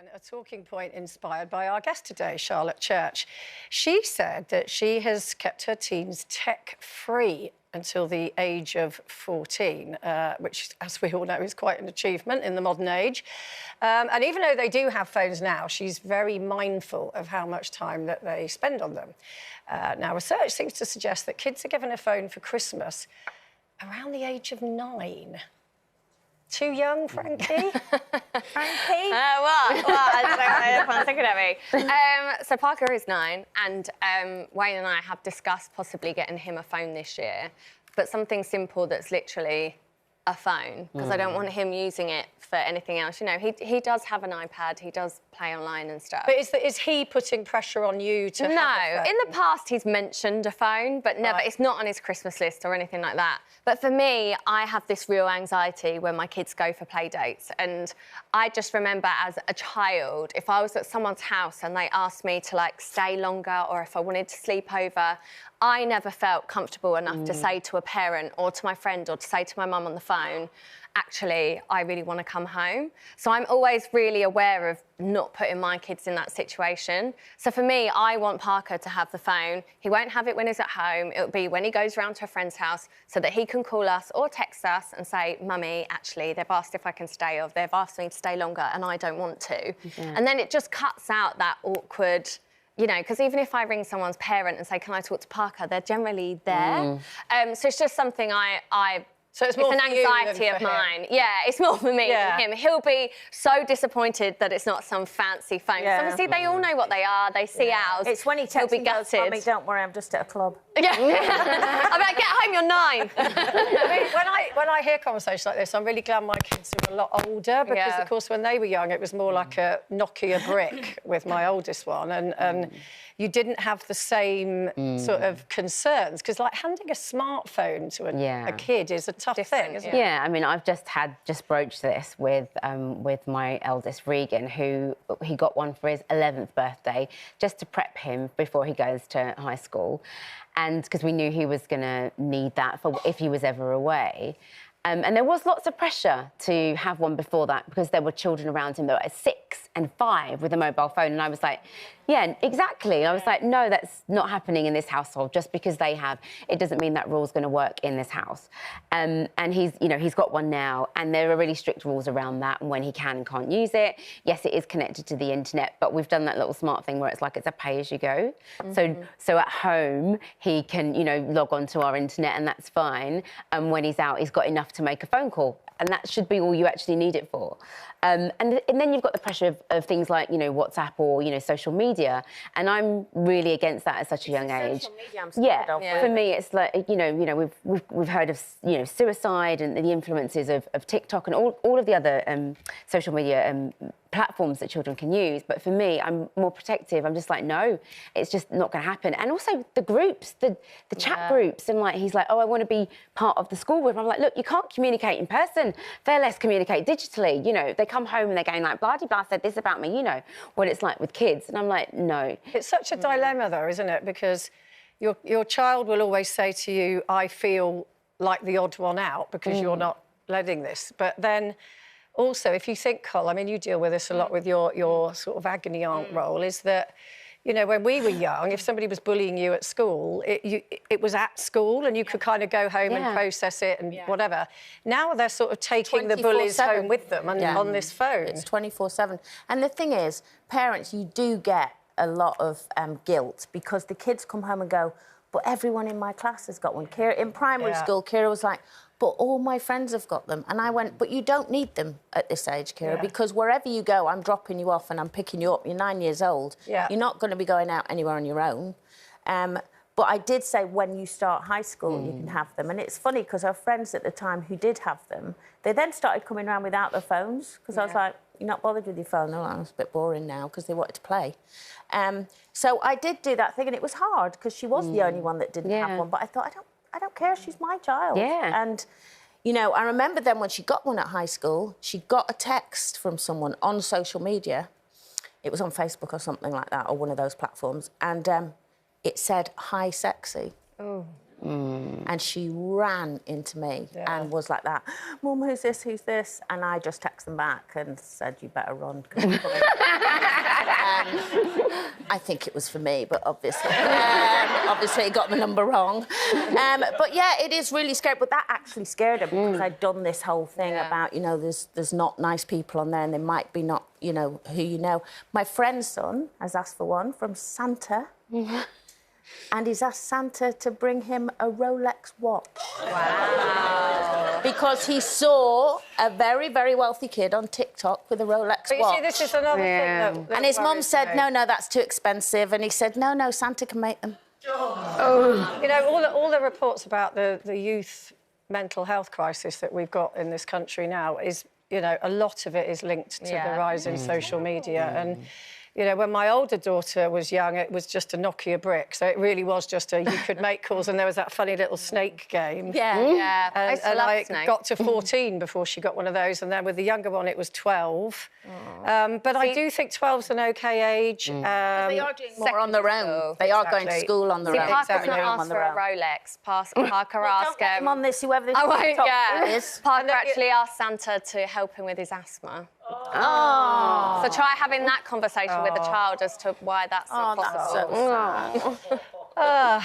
And a talking point inspired by our guest today, Charlotte Church. She said that she has kept her teens tech-free until the age of 14, which, as we all know, is quite an achievement in the modern age. And even though they do have phones now, she's very mindful of how much time that they spend on them. Now, research seems to suggest that kids are given a phone for Christmas around the age of 9. Too young, Frankie? Frankie? Well, secretary. So Parker is 9, and Wayne and I have discussed possibly getting him a phone this year, but something simple that's literally a phone, because I don't want him using it for anything else. You know, he does have an iPad, he does play online and stuff. But is he putting pressure on you to have a phone? In the past he's mentioned a phone, but never, it's not on his Christmas list or anything like that. But for me, I have this real anxiety when my kids go for play dates, and I just remember as a child, if I was at someone's house and they asked me to, like, stay longer, or if I wanted to sleep over, I never felt comfortable enough to say to a parent or to my friend or to say to my mum on the phone, actually, I really want to come home. So I'm always really aware of not putting my kids in that situation. So for me, I want Parker to have the phone. He won't have it when he's at home. It'll be when he goes round to a friend's house so that he can call us or text us and say, Mummy, actually, they've asked if I can stay, or they've asked me to stay longer and I don't want to. And then it just cuts out that awkward... You know, because even if I ring someone's parent and say, can I talk to Parker, they're generally there. So it's just something So it's more an anxiety of mine. Yeah, it's more for me than him. He'll be so disappointed that it's not some fancy phone. Yeah. Obviously, they all know what they are. They see ours. It's when he texts and goes, Mummy, don't worry, I'm just at a club. Yeah. I'm like, get home, you're 9. I mean, when I hear conversations like this, I'm really glad my kids are a lot older, because, of course, when they were young, it was more like a Nokia brick with my oldest one, and you didn't have the same sort of concerns, because, like, handing a smartphone to a kid is a tough thing, isn't it? Yeah, I mean, I've just broached this with my eldest Regan, who he got one for his 11th birthday, just to prep him before he goes to high school, and because we knew he was going to need that for if he was ever away. And there was lots of pressure to have one before that, because there were children around him that were 6 and 5 with a mobile phone. And I was like, yeah, exactly. I was like, no, that's not happening in this household. Just because they have, it doesn't mean that rule's going to work in this house. And he's got one now, and there are really strict rules around that and when he can and can't use it. Yes, it is connected to the internet, but we've done that little smart thing where it's like it's a pay-as-you-go. So at home, he can, log on to our internet, and that's fine. And when he's out, he's got enough to make a phone call, and that should be all you actually need it for. And then you've got the pressure of things like, WhatsApp or, social media, and I'm really against that at such a young age. Social media, I'm scared of. For me, it's like, we've heard of, suicide and the influences of TikTok and all of the other social media platforms that children can use. But for me, I'm more protective. I'm just like, no, it's just not going to happen. And also the groups, the chat groups, and like, he's like, oh, I want to be part of the school group. I'm like, look, you can't communicate in person. Fair less communicate digitally. They come home and they're going like, blah, blah, said this about me, what it's like with kids. And I'm like, no. It's such a dilemma, though, isn't it? Because your child will always say to you, I feel like the odd one out because you're not letting this. But then also, if you think, Col, I mean, you deal with this a lot with your sort of agony aunt role, is that, when we were young, if somebody was bullying you at school, it was at school and you could kind of go home and process it and whatever. Now they're sort of taking the bullies home with them and on this phone. It's 24/7. And the thing is, parents, you do get a lot of guilt, because the kids come home and go, but everyone in my class has got one. Kira, in primary school, Kira was like, but all my friends have got them. And I went, but you don't need them at this age, Kira, because wherever you go, I'm dropping you off and I'm picking you up. You're 9 years old. Yeah. You're not going to be going out anywhere on your own. But I did say, when you start high school, you can have them. And it's funny, because our friends at the time who did have them, they then started coming around without their phones, because I was like, you're not bothered with your phone? No, it's a bit boring now, because they wanted to play. So I did do that thing, and it was hard, because she was the only one that didn't have one. But I thought, I don't care, she's my child. Yeah. And, I remember then when she got one at high school, she got a text from someone on social media. It was on Facebook or something like that, or one of those platforms. And it said, hi, sexy. Oh. And she ran into me and was like that, Mum, who's this, who's this? And I just texted them back and said, you better run. 'Cause I'm coming. I think it was for me, but obviously he got the number wrong. But yeah, it is really scary. But that actually scared her because I'd done this whole thing about, you know, there's not nice people on there and they might be not, you know, who you know. My friend's son has asked for one from Santa. And he's asked Santa to bring him a Rolex watch. Wow. Because he saw a very, very wealthy kid on TikTok with a Rolex but you watch. see, this is another thing that and his mum said, me. no, that's too expensive. And he said, no, Santa can make them. You know, all the reports about the youth mental health crisis that we've got in this country now is, you know, a lot of it is linked to the rise in social media. And, you know, when my older daughter was young, it was just a Nokia brick. So it really was just you could make calls and there was that funny little snake game. Yeah. And I got to 14 before she got one of those. And then with the younger one, it was 12. But I do think 12's an OK age. They are doing more on their own. They are going to school on their own. Parker's not asked for a Rolex. Parker asked him on this, whoever this is. Parker actually asked Santa to help him with his asthma. So try having that conversation with the child as to why that's not possible. That's so sad.